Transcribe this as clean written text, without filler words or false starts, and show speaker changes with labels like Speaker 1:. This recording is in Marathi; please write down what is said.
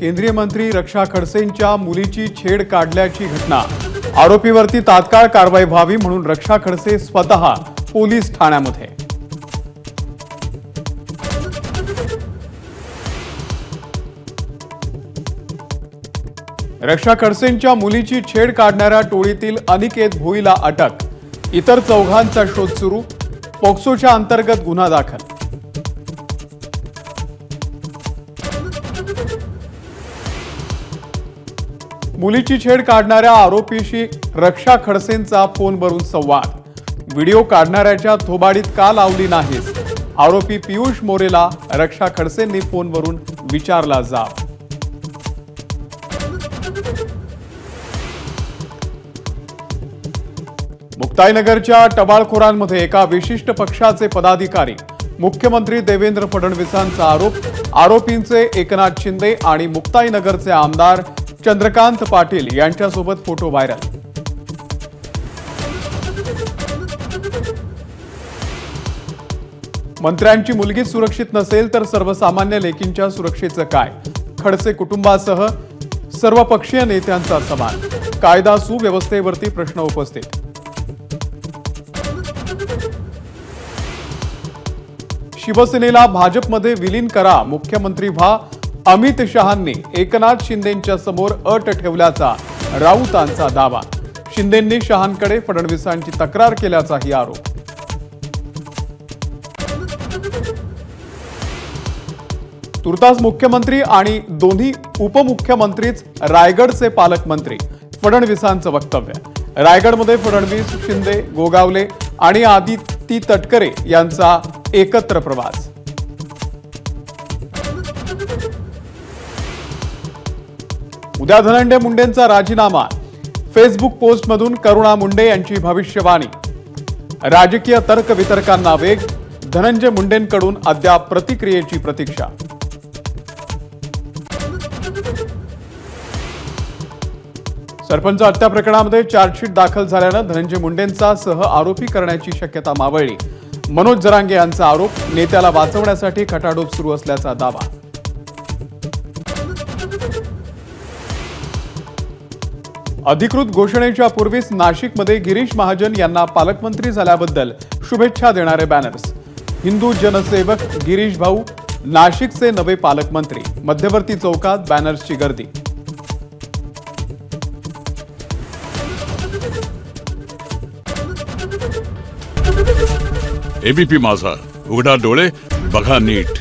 Speaker 1: केंद्रीय मंत्री रक्षा खडसेंच्या मुलीची छेड काढल्याची घटना। आरोपीवरती तात्काळ कारवाई व्हावी म्हणून रक्षा खडसे स्वतः पोलीस ठाण्यामध्ये। रक्षा खडसेंच्या मुलीची छेड काढणाऱ्या टोळीतील अनिकेत भोईला अटक। इतर चौघांचा शोध सुरू। पोक्सोच्या अंतर्गत गुन्हा दाखल। मुलीची छेड काढणाऱ्या आरोपीशी रक्षा खडसेंचा फोनवरून संवाद। व्हिडिओ काढणाऱ्याच्या थोबाडीत का लावली नाहीस, आरोपी पियुष मोरेला रक्षा खडसेंनी फोनवरून विचारला जाब। मुक्ताईनगरच्या टवाळखोरांमध्ये एका विशिष्ट पक्षाचे पदाधिकारी। मुख्यमंत्री देवेंद्र फडणवीसांचा आरोप। आरोपींचे एकनाथ शिंदे आणि मुक्ताईनगरचे आमदार चंद्रकांत पाटील यांच्यासोबत फोटो व्हायरल। मंत्र्यांची मुलगी सुरक्षित नसेल तर सर्वसामान्य लेकींच्या सुरक्षेचं काय? खडसे कुटुंबासह सर्वपक्षीय नेत्यांचा सवाल। कायदा सुव्यवस्थेवरती प्रश्न उपस्थित। शिवसेनेला भाजपमध्ये विलीन करा, मुख्यमंत्री व्हा, अमित शहांनी एकनाथ शिंदेंच्या समोर अट ठेवल्याचा राऊतांचा दावा। शिंदेंनी शहांकडे फडणवीसांची तक्रार केल्याचाही आरोप। तुर्तास मुख्यमंत्री आणि दोन्ही उपमुख्यमंत्रीच रायगडचे पालकमंत्री। फडणवीसांचं वक्तव्य। रायगडमध्ये फडणवीस, शिंदे, गोगावले आणि आदिती तटकरे यांचा एकत्र प्रवास। उद्या धनंजय मुंडेंचा राजीनामा। फेसबुक पोस्टमधून करुणा मुंडे यांची भविष्यवाणी। राजकीय तर्कवितर्कांना वेग। धनंजय मुंडेंकडून अद्याप प्रतिक्रियेची प्रतीक्षा। सरपंच हत्या प्रकरणामध्ये चार्जशीट दाखल झाल्यानं धनंजय मुंडेंचा सह आरोपी करण्याची शक्यता मावळली। मनोज जरांगे यांचा आरोप। नेत्याला वाचवण्यासाठी खटाटोप सुरू असल्याचा दावा। अधिकृत घोषणेच्या पूर्वीच नाशिकमध्ये गिरीश महाजन यांना पालकमंत्री झाल्याबद्दल शुभेच्छा देणारे बॅनर्स। हिंदू जनसेवक गिरीश भाऊ नाशिकचे नवे पालकमंत्री। मध्यवर्ती चौकात बॅनर्सची गर्दी।
Speaker 2: एबीपी माझा, उघडा डोळे बघा नीट।